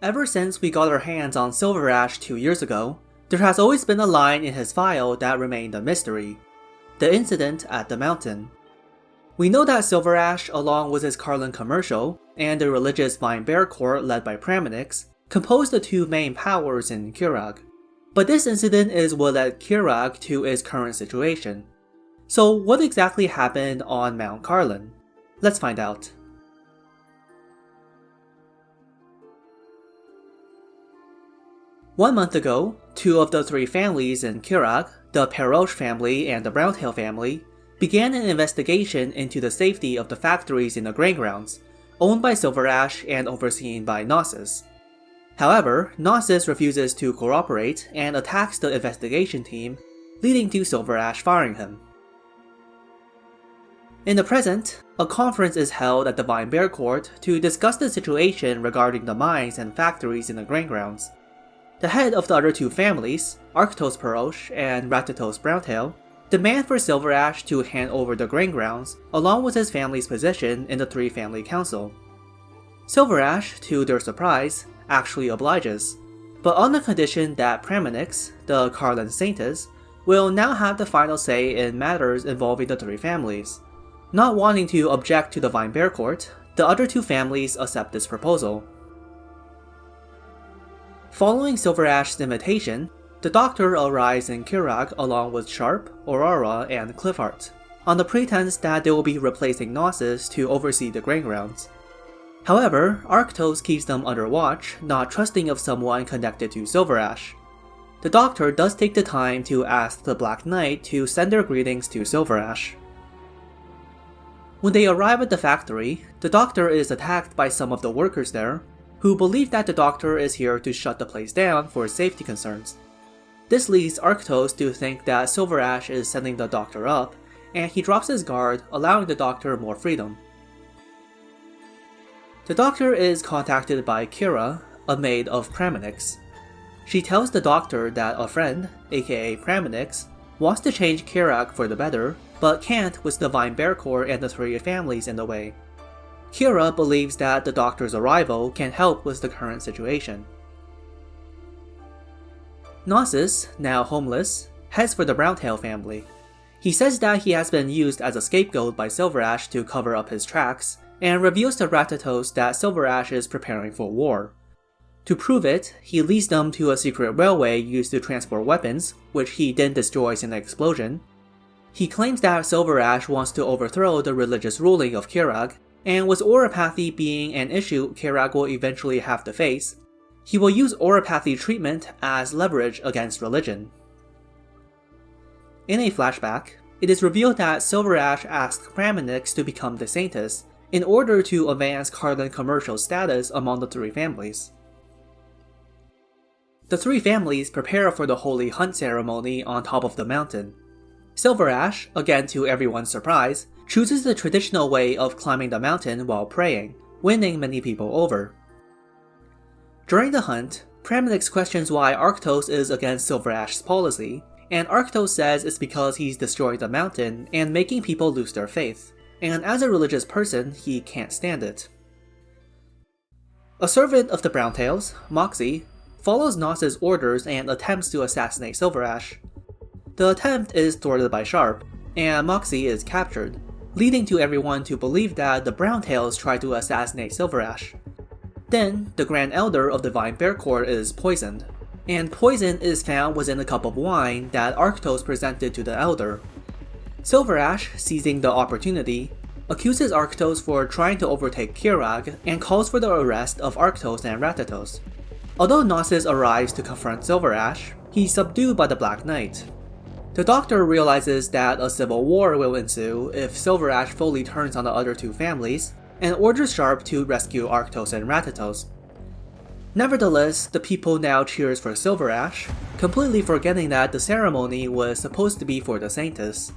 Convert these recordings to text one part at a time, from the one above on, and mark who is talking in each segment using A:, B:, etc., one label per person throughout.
A: Ever since we got our hands on Silverash 2 years ago, there has always been a line in his file that remained a mystery: the incident at the mountain. We know that Silverash, along with his Carlin commercial and the religious Vine Bear Court led by Pramanix, composed the two main powers in Kjerag. But this incident is what led Kjerag to his current situation. So what exactly happened on Mount Carlin? Let's find out. One month ago, two of the three families in Kjerag, the Perroche family and the Browntail family, began an investigation into the safety of the factories in the grain grounds, owned by Silverash and overseen by Gnosis. However, Gnosis refuses to cooperate and attacks the investigation team, leading to Silverash firing him. In the present, a conference is held at the Vine Bear Court to discuss the situation regarding the mines and factories in the grain grounds. The head of the other two families, Arknights Perroche and Ratatos Browntail, demand for Silverash to hand over the grain grounds along with his family's position in the three-family council. Silverash, to their surprise, actually obliges, but on the condition that Pramanix, the Carlin Saintess, will now have the final say in matters involving the three families. Not wanting to object to the Vine Bear Court, the other two families accept this proposal. Following Silverash's invitation, the Doctor arrives in Kjerag along with Sharp, Aurora, and Cliffheart, on the pretense that they will be replacing Gnosis to oversee the grain grounds. However, Arknights keeps them under watch, not trusting of someone connected to Silverash. The Doctor does take the time to ask the Black Knight to send their greetings to Silverash. When they arrive at the factory, the Doctor is attacked by some of the workers there, who believe that the Doctor is here to shut the place down for safety concerns. This leads Arknights to think that Silverash is setting the Doctor up, and he drops his guard, allowing the Doctor more freedom. The Doctor is contacted by Kira, a maid of Pramanix. She tells the Doctor that a friend, aka Pramanix, wants to change Kjerag for the better, but can't with the Vine Bear Court and the three families in the way. Kira believes that the Doctor's arrival can help with the current situation. Gnosis, now homeless, heads for the Browntail family. He says that he has been used as a scapegoat by Silverash to cover up his tracks, and reveals to Ratatos that Silverash is preparing for war. To prove it, he leads them to a secret railway used to transport weapons, which he then destroys in an explosion. He claims that Silverash wants to overthrow the religious ruling of Kjerag, and with auropathy being an issue Kjerag will eventually have to face, he will use auropathy treatment as leverage against religion. In a flashback, it is revealed that Silverash asked Pramanix to become the Saintess in order to advance Carlin commercial status among the three families. The three families prepare for the holy hunt ceremony on top of the mountain. Silverash, again to everyone's surprise, chooses the traditional way of climbing the mountain while praying, winning many people over. During the hunt, Pramanix questions why Arknights is against Silverash's policy, and Arknights says it's because he's destroying the mountain and making people lose their faith, and as a religious person, he can't stand it. A servant of the Browntails, Moxie, follows Gnosis' orders and attempts to assassinate Silverash. The attempt is thwarted by Sharp, and Moxie is captured, leading to everyone to believe that the Browntails tried to assassinate Silverash. Then, the Grand Elder of the Vine Bear Court is poisoned, and poison is found within a cup of wine that Arknights presented to the Elder. Silverash, seizing the opportunity, accuses Arknights for trying to overtake Kjerag and calls for the arrest of Arknights and Ratatos. Although Gnosis arrives to confront Silverash, he's subdued by the Black Knight. The Doctor realizes that a civil war will ensue if Silverash fully turns on the other two families, and orders Sharp to rescue Arknights and Ratatos. Nevertheless, the people now cheers for Silverash, completely forgetting that the ceremony was supposed to be for the Saintess.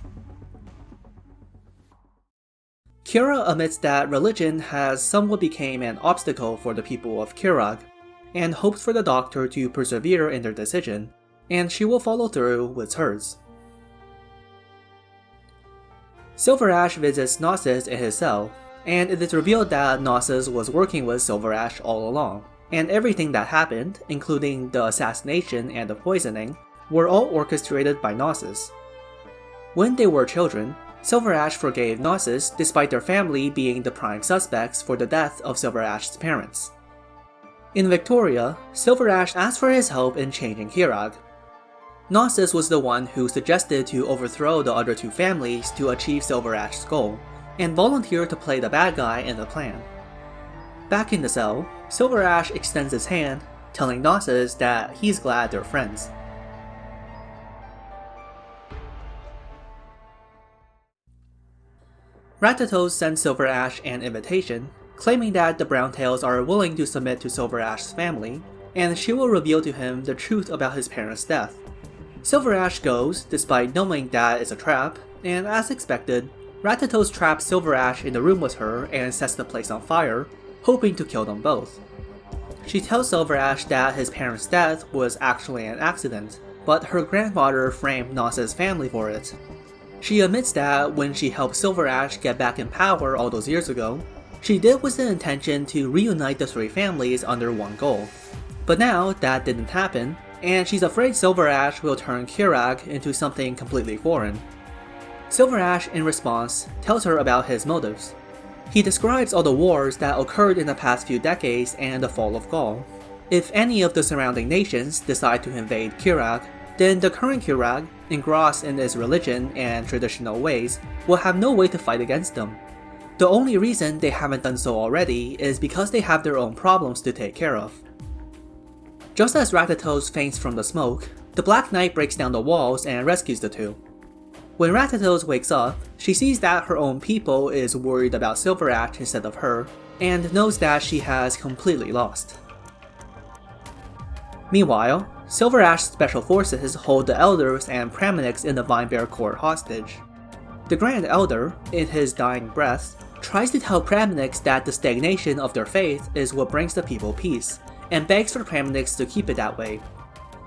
A: Kira admits that religion has somewhat become an obstacle for the people of Kjerag, and hopes for the Doctor to persevere in their decision, and she will follow through with hers. Silverash visits Gnosis in his cell, and it is revealed that Gnosis was working with Silverash all along, and everything that happened, including the assassination and the poisoning, were all orchestrated by Gnosis. When they were children, Silverash forgave Gnosis despite their family being the prime suspects for the death of Silverash's parents. In Victoria, Silverash asked for his help in changing Kjerag. Gnosis was the one who suggested to overthrow the other two families to achieve Silverash's goal, and volunteered to play the bad guy in the plan. Back in the cell, Silverash extends his hand, telling Gnosis that he's glad they're friends. Ratatoes sends Silverash an invitation, claiming that the Browntails are willing to submit to Silverash's family, and she will reveal to him the truth about his parents' death. Silverash goes, despite knowing that it's a trap, and as expected, Ratatoes traps Silverash in the room with her and sets the place on fire, hoping to kill them both. She tells Silverash that his parents' death was actually an accident, but her grandfather framed Gnosis' family for it. She admits that when she helped Silverash get back in power all those years ago, she did with the intention to reunite the three families under one goal. But now that didn't happen, and she's afraid Silverash will turn Kjerag into something completely foreign. Silverash, in response, tells her about his motives. He describes all the wars that occurred in the past few decades and the fall of Gaul. If any of the surrounding nations decide to invade Kjerag, then the current Kjerag, engrossed in its religion and traditional ways, will have no way to fight against them. The only reason they haven't done so already is because they have their own problems to take care of. Just as Ratatoes faints from the smoke, the Black Knight breaks down the walls and rescues the two. When Ratatoes wakes up, she sees that her own people is worried about Silverash instead of her, and knows that she has completely lost. Meanwhile, Silverash's special forces hold the Elders and Pramanix in the Vinebear Court hostage. The Grand Elder, in his dying breath, tries to tell Pramanix that the stagnation of their faith is what brings the people peace, and begs for Pramanix to keep it that way.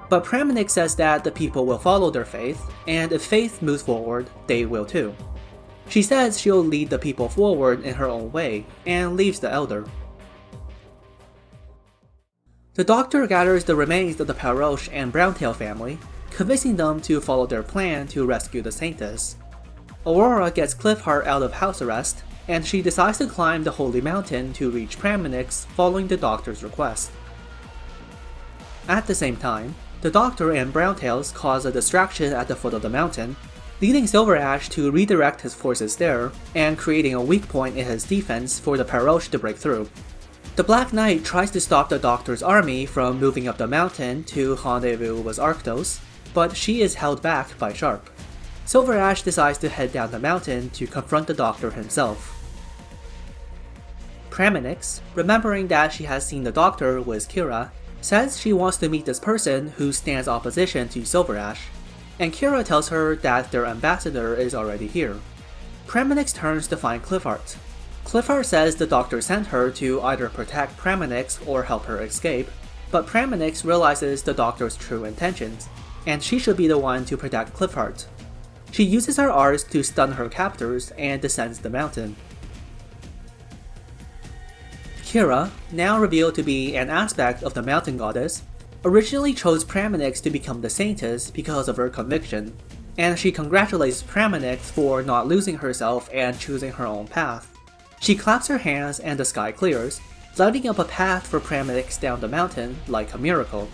A: But Pramanix says that the people will follow their faith, and if faith moves forward, they will too. She says she'll lead the people forward in her own way, and leaves the Elder. The Doctor gathers the remains of the Paroche and Browntail family, convincing them to follow their plan to rescue the Saintess. Aurora gets Cliffheart out of house arrest, and she decides to climb the Holy Mountain to reach Pramanix following the Doctor's request. At the same time, the Doctor and Browntails cause a distraction at the foot of the mountain, leading Silverash to redirect his forces there, and creating a weak point in his defense for the Paroche to break through. The Black Knight tries to stop the Doctor's army from moving up the mountain to rendezvous with Arktos, but she is held back by Sharp. Silverash decides to head down the mountain to confront the Doctor himself. Pramanix, remembering that she has seen the Doctor with Kira, says she wants to meet this person who stands opposition to Silverash, and Kira tells her that their ambassador is already here. Pramanix turns to find Cliffheart. Cliffheart says the Doctor sent her to either protect Pramanix or help her escape, but Pramanix realizes the Doctor's true intentions, and she should be the one to protect Cliffheart. She uses her arts to stun her captors and descends the mountain. Kira, now revealed to be an aspect of the Mountain Goddess, originally chose Pramanix to become the Saintess because of her conviction, and she congratulates Pramanix for not losing herself and choosing her own path. She claps her hands and the sky clears, lighting up a path for Pramanix down the mountain like a miracle.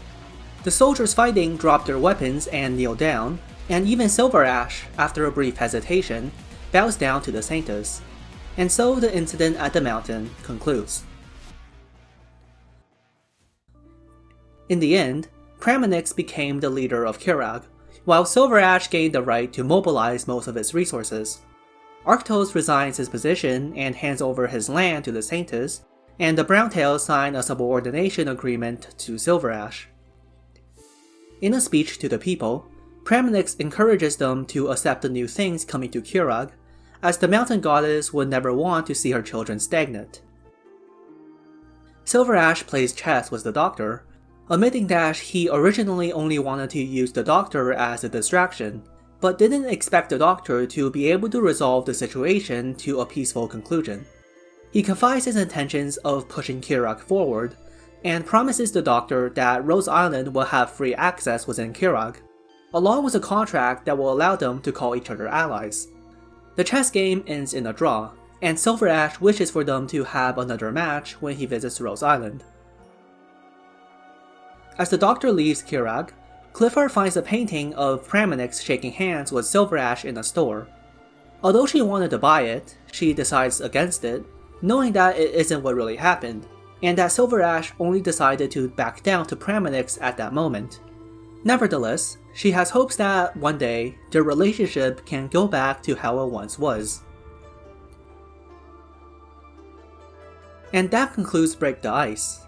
A: The soldiers fighting drop their weapons and kneel down, and even Silverash, after a brief hesitation, bows down to the Saintess. And so the incident at the mountain concludes. In the end, Pramanix became the leader of Kjerag, while Silverash gained the right to mobilize most of its resources. Arktos resigns his position and hands over his land to the Saintess, and the Browntails sign a subordination agreement to Silverash. In a speech to the people, Pramanix encourages them to accept the new things coming to Kjerag, as the Mountain Goddess would never want to see her children stagnant. Silverash plays chess with the Doctor, admitting that he originally only wanted to use the Doctor as a distraction, but didn't expect the Doctor to be able to resolve the situation to a peaceful conclusion. He confides his intentions of pushing Kjerag forward, and promises the Doctor that Rose Island will have free access within Kjerag, along with a contract that will allow them to call each other allies. The chess game ends in a draw, and Silverash wishes for them to have another match when he visits Rose Island. As the Doctor leaves Kjerag, Clifford finds a painting of Pramanix shaking hands with Silverash in a store. Although she wanted to buy it, she decides against it, knowing that it isn't what really happened, and that Silverash only decided to back down to Pramanix at that moment. Nevertheless, she has hopes that one day, their relationship can go back to how it once was. And that concludes Break the Ice.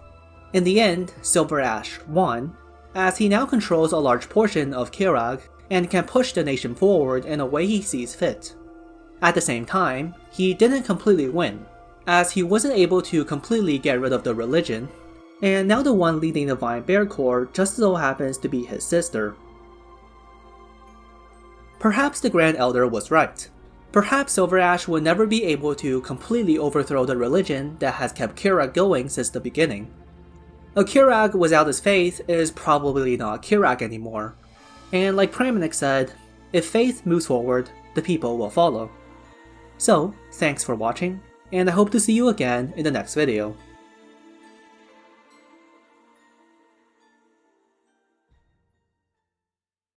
A: In the end, Silverash won, as he now controls a large portion of Kjerag and can push the nation forward in a way he sees fit. At the same time, he didn't completely win, as he wasn't able to completely get rid of the religion, and now the one leading the Vine Bear Corps just so happens to be his sister. Perhaps the Grand Elder was right. Perhaps Silverash would never be able to completely overthrow the religion that has kept Kjerag going since the beginning. A Kjerag without his faith is probably not Kjerag anymore, and like Pramanix said, if faith moves forward, the people will follow. So, thanks for watching, and I hope to see you again in the next video.